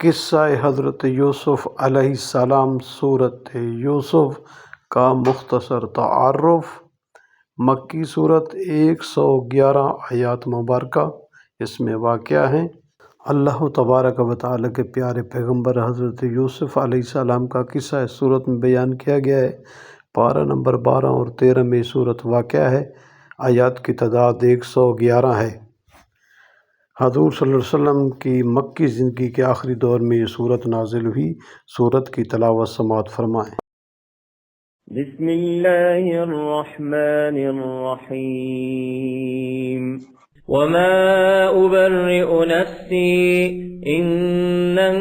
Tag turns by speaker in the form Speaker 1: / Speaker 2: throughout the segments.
Speaker 1: किस्सा हज़रत यूसुफ़ अलैहिस्सलाम। सूरत यूसुफ़ का मुख्तसर तारुफ़। मक्की सूरत 111 आयात मुबारका। इसमें वाक़या है अल्लाह तबारक व तआला के प्यारे पैगम्बर हज़रत यूसुफ़ अलैहिस्सलाम का किस्सा इस सूरत में बयान किया गया है। पारा नंबर 12 और 13 में सूरत वाक़या है। आयात की तादाद 111 है। हज़ूर सल्लल्लाहु अलैहि वसल्लम की मक्की ज़िंदगी के आखिरी दौर में ये सूरत नाजिल हुई। सूरत की तलावत समाअत फरमाएँ।
Speaker 2: बिस्मिल्लाहिर्रहमानिर्रहीम। वमा उबर्रिउ नफ्सी इन्नन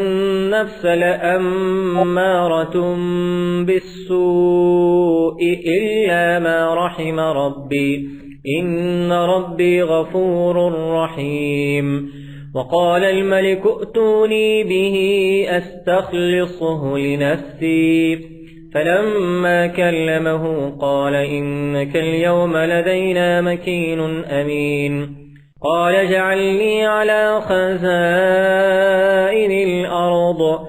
Speaker 2: नफ्स लअम्मारतुम बिस्सूइ इल्ला मा रहिम रब्बी इन्न रब्बी गफूरुर रहीम। वक़ाल الملك ائتوني به أستخلصه لنفسي فلما كلمه قال إنك اليوم لدينا مكين أمين. قال اجعلني على خزائن الأرض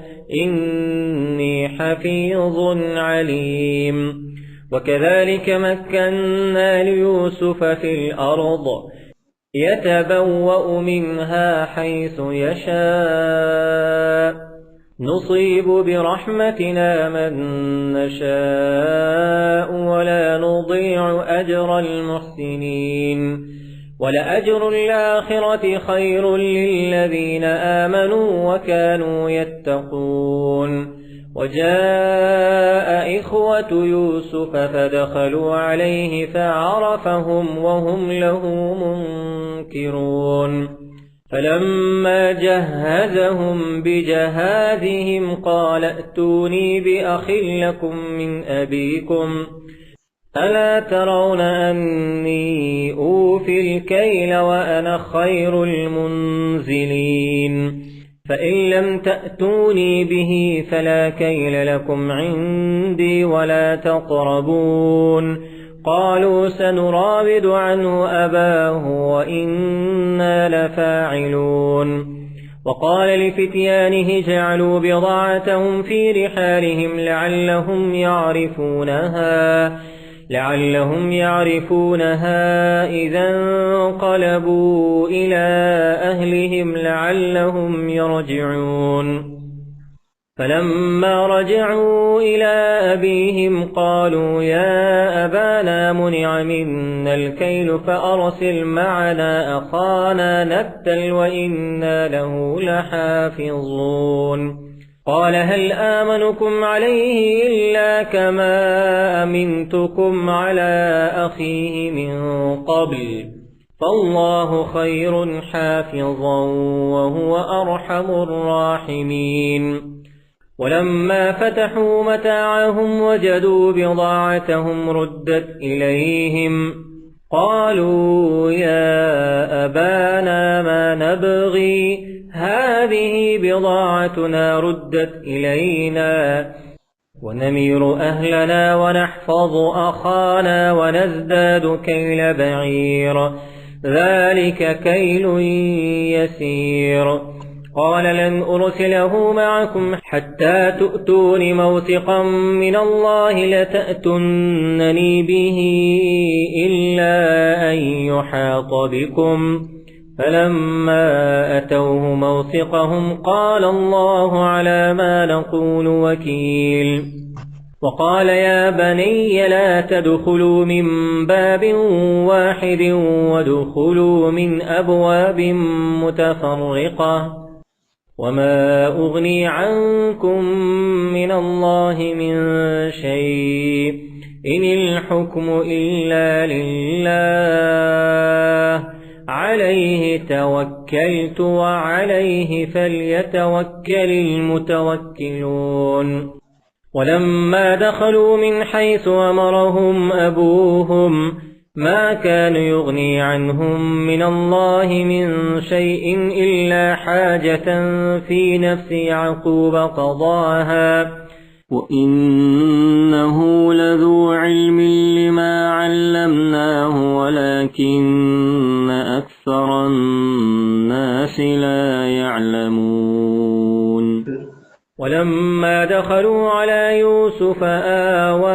Speaker 2: إني حفيظ عليم. وكذلك مكنا ليوسف في الأرض يتبوأ منها حيث يشاء نصيب برحمتنا من نشاء ولا نضيع أجر المحسنين. ولأجر الآخرة خير للذين آمنوا وكانوا يتقون. وجاء إخوة يوسف فدخلوا عليه فعرفهم وهم له منكرون. فلما جهزهم بجهازهم قال ائتوني بأخ لكم من أبيكم ألا ترون أني أوفي الكيل وأنا خير المنزلين. فإن لم تأتوني به فلا كيل لكم عندي ولا تقربون. قالوا سنراود عنه أباه وإنا لفاعلون. وقال لفتيانه جعلوا بضاعتهم في رحالهم لعلهم يعرفونها إذا انقلبوا إلى أهلهم لعلهم يرجعون. فلما رجعوا إلى أبيهم قالوا يا أبانا منع منا الكيل فأرسل معنا أخانا نكتل وإنا له لحافظون. قال هل آمنكم عليه إلا كما أمنتكم على أخيه من قبل فالله خير حافظا وهو أرحم الراحمين. ولما فتحوا متاعهم وجدوا بضاعتهم ردت إليهم قالوا يا أبانا ما نبغي هذه بضاعتنا ردت إلينا ونمير أهلنا ونحفظ أخانا ونزداد كيل بعير ذلك كيل يسير. قال لن أرسله معكم حتى تؤتون موثقا من الله لتأتونني به إلا أن يحاط بكم. فلما أتوه موثقهم قال الله على ما نقول وكيل. وقال يا بني لا تدخلوا من باب واحد وادخلوا من أبواب متفرقة وما أغني عنكم من الله من شيء إن الحكم إلا لله عليه توكلت وعليه فليتوكل المتوكلون. ولما دخلوا من حيث أمرهم أبوهم ما كان يغني عنهم من الله من شيء إلا حاجة في نفس يعقوب قضاها وإنه لذو علم لما علمناه ولكن أكثر الناس لا يعلمون. ولما دخلوا على يوسف آوى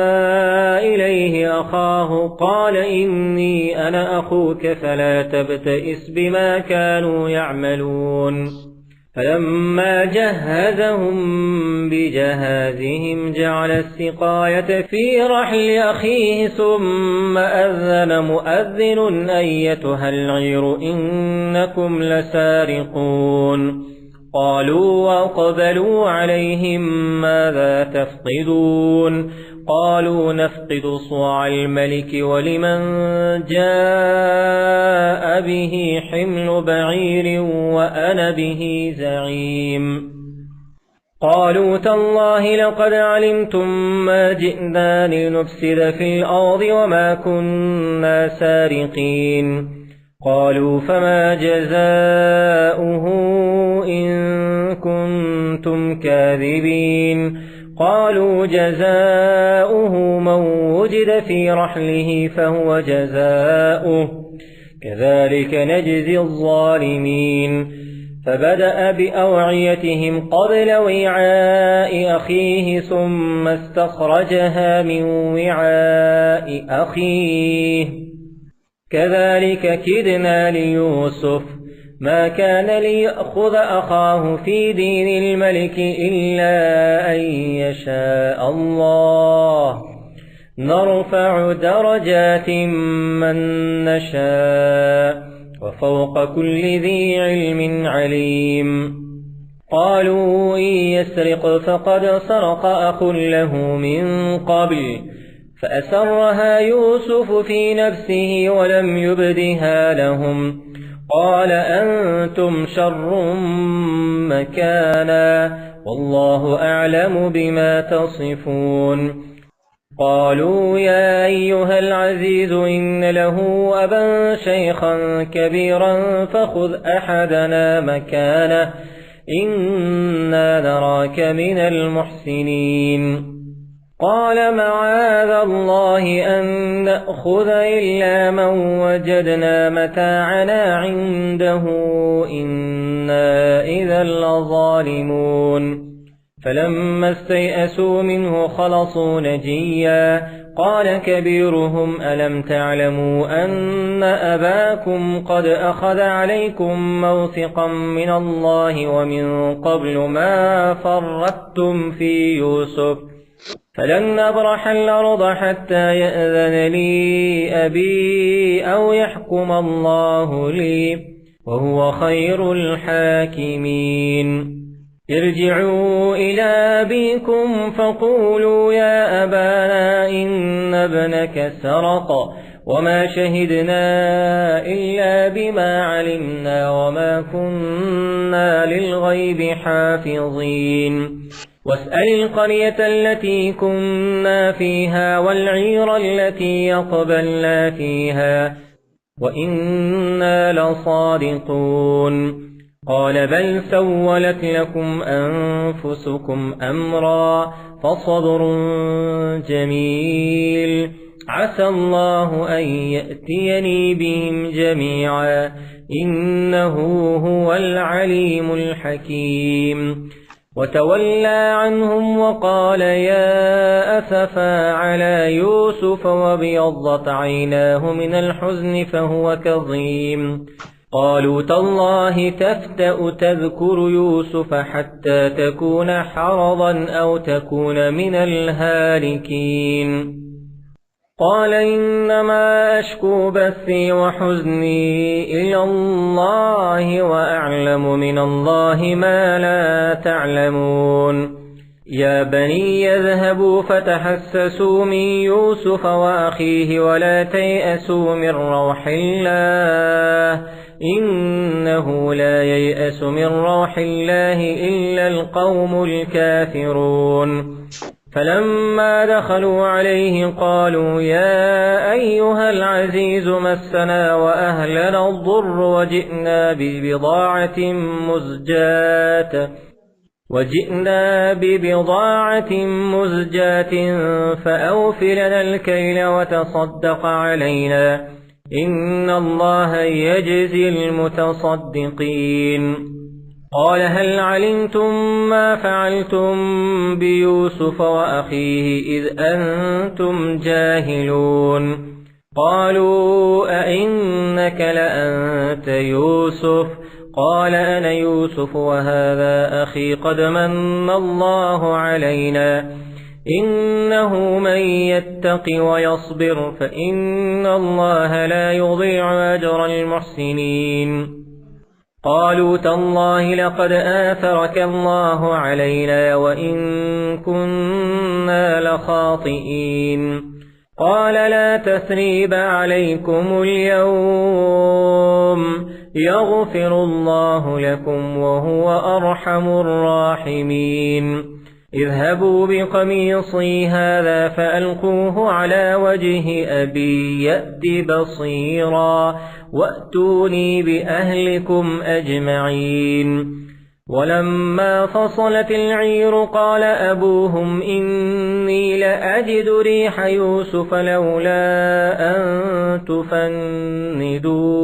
Speaker 2: إليه أخاه قال إني أنا أخوك فلا تبتئس بما كانوا يعملون فلما جهزهم بجهازهم جعل السقاية في رحل أخيه ثم أذن مؤذن أيتها العير إنكم لسارقون قالوا وأقبلوا عليهم ماذا تفقدون قالوا نفقد صواع الملك ولمن جاء به حمل بعير وأنا به زعيم قالوا تالله لقد علمتم ما جئنا لنفسد في الأرض وما كنا سارقين قالوا فما جزاؤه إن كنتم كاذبين قالوا جزاؤه من وجد في رحله فهو جزاؤه كذلك نجزي الظالمين فبدأ بأوعيتهم قبل وعاء أخيه ثم استخرجها من وعاء أخيه كذلك كدنا ليوسف ما كان ليأخذ أخاه في دين الملك إلا أن يشاء الله نرفع درجات من نشاء وفوق كل ذي علم عليم قالوا إن يسرق فقد سرق أخ له من قبل فأسرها يوسف في نفسه ولم يبدها لهم قال أنتم شر مكانا والله أعلم بما تصفون قالوا يا أيها العزيز إن له أبا شيخا كبيرا فخذ أحدنا مكانه إنا نراك من المحسنين قال معاذ الله أن نأخذ إلا من وجدنا متاعنا عنده إنا إذا لظالمون فلما استيئسوا منه خلصوا نجيا قال كبيرهم ألم تعلموا أن أباكم قد أخذ عليكم موثقا من الله ومن قبل ما فرطتم في يوسف فلن نبرح الأرض حتى يأذن لي أبي أو يحكم الله لي وهو خير الحاكمين ارجعوا إلى أبيكم فقولوا يا أبانا إن ابنك سرق وما شهدنا إلا بما علمنا وما كنا للغيب حافظين واسأل القرية التي كنا فيها والعير التي يقبلنا فيها وإنا لصادقون قال بل سولت لكم أنفسكم أمرا فصبر جميل عسى الله أن يأتيني بهم جميعا إنه هو العليم الحكيم وتولى عنهم وقال يا أسفا على يوسف وابيضت عيناه من الحزن فهو كظيم قالوا تالله تفتأ تذكر يوسف حتى تكون حرضا أو تكون من الهالكين قال إنما أشكو بثي وحزني إلى الله وأعلم من الله ما لا تعلمون يا بني يذهبوا فتحسسوا من يوسف وأخيه ولا تيأسوا من روح الله إنه لا ييأس من روح الله إلا القوم الكافرون فلما دخلوا عليه قالوا يا أيها العزيز مسنا وأهلنا الضر وجئنا ببضاعة مزجاة فأوف لنا الكيل وتصدق علينا إن الله يجزي المتصدقين قال هل علمتم ما فعلتم بيوسف وأخيه إذ أنتم جاهلون قالوا أئنك لأنت يوسف قال أنا يوسف وهذا أخي قد من الله علينا إنه من يتق ويصبر فإن الله لا يضيع أجر المحسنين قالوا تالله لقد آثرك الله علينا وإن كنا لخاطئين قال لا تثريب عليكم اليوم يغفر الله لكم وهو أرحم الراحمين اذهبوا بقميصي هذا فألقوه على وجه أبي يأت بصيرا وأتوني بأهلكم أجمعين ولما فصلت العير قال أبوهم إني لأجد ريح يوسف لولا أن تفندون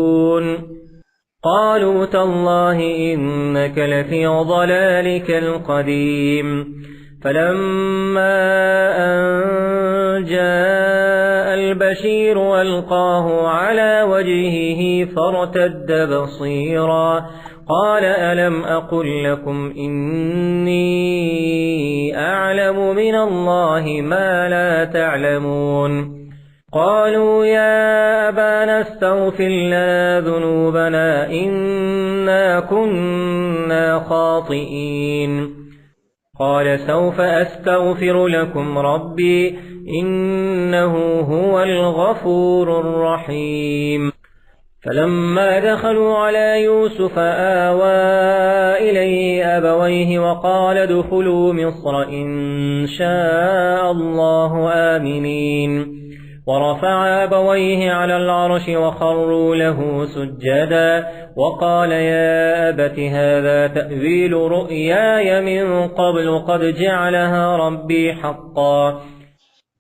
Speaker 2: قالوا تالله إنك لفي ضلالك القديم فلما أن جاء البشير ألقاه على وجهه فارتد بصيرا قال ألم أقل لكم إني أعلم من الله ما لا تعلمون قالوا يا أبانا استغفر لنا ذنوبنا إنا كنا خاطئين قال سوف أستغفر لكم ربي إنه هو الغفور الرحيم فلما دخلوا على يوسف آوى إليه أبويه وقال ادخلوا مصر إن شاء الله آمنين ورفع أبويه على العرش وخروا له سجدا وقال يا أبت هذا تأويل رؤياي من قبل قد جعلها ربي حقا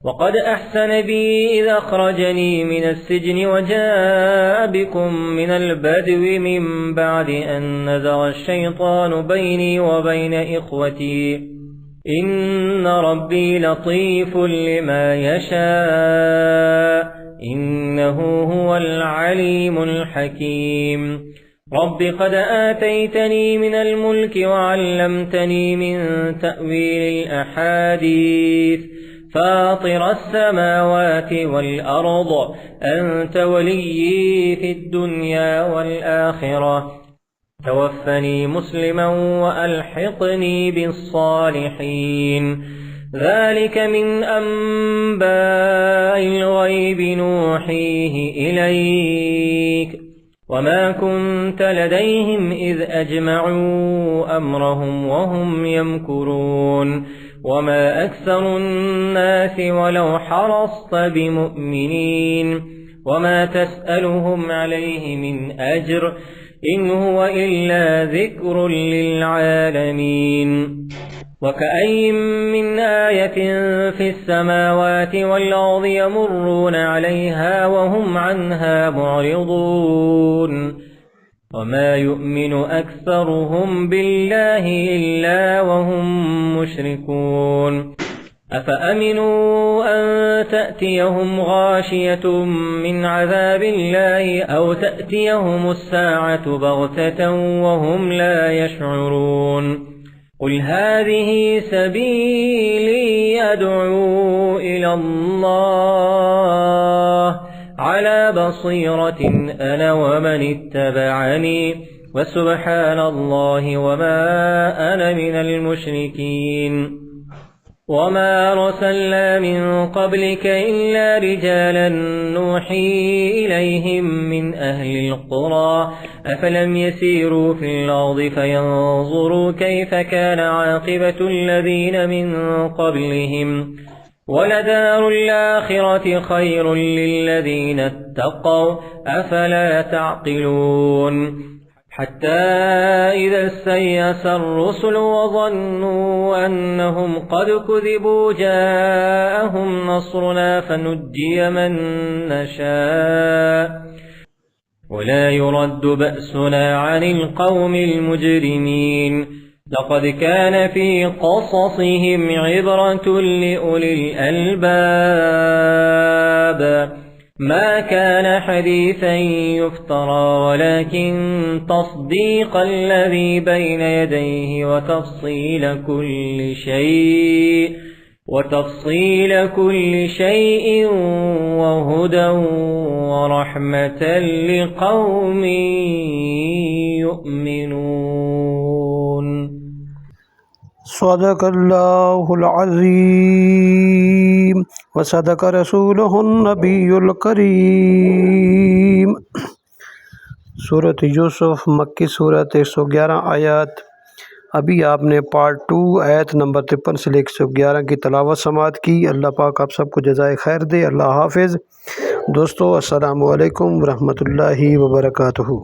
Speaker 2: وقد أحسن بي إذ أخرجني من السجن وجاء بكم من البدو من بعد أن نزغ الشيطان بيني وبين إخوتي إن ربي لطيف لما يشاء إنه هو العليم الحكيم رب قد آتيتني من الملك وعلمتني من تأويل الأحاديث فاطر السماوات والأرض أنت وليي في الدنيا والآخرة توفني مسلما وألحقني بالصالحين ذلك من أنباء الغيب نوحيه إليك وما كنت لديهم إذ أجمعوا أمرهم وهم يمكرون وما أكثر الناس ولو حرصت بمؤمنين وما تسألهم عليه من أجر إن هو إلا ذكر للعالمين وكأي من آية في السماوات والأرض يمرون عليها وهم عنها معرضون وما يؤمن أكثرهم بالله إلا وهم مشركون أفأمنوا أن تأتيهم غاشية من عذاب الله أو تأتيهم الساعة بغتة وهم لا يشعرون قل هذه سبيلي أدعو إلى الله على بصيرة أنا ومن اتبعني وسبحان الله وما أنا من المشركين وما أرسلنا من قبلك إلا رجالا نوحي إليهم من أهل القرى أفلم يسيروا في الأرض فينظروا كيف كان عاقبة الذين من قبلهم ولدار الآخرة خير للذين اتقوا أفلا تعقلون حتى إذا استيأس الرسل وظنوا أنهم قد كذبوا جاءهم نصرنا فنجي من نشاء ولا يرد بأسنا عن القوم المجرمين لقد كان في قصصهم عبرة لأولي الألباب ما كان حديثا يفترى ولكن تصديق الذي بين يديه وتفصيل كل شيء وهدى ورحمة لقوم يؤمنون
Speaker 1: صدق الله العظيم وصدق رسوله النبي الكريم सूरत यूसुफ मक्की सूरत 111 आयत। अभी आपने पार्ट 2 आयत नंबर 53 से 111 की तलावत समात की। अल्लाह पाक आप सबको जज़ाए खैर दे। अल्लाह हाफिज़। दोस्तों अस्सलामु अलैकुम रहमतुल्लाहि व बरकातुहू।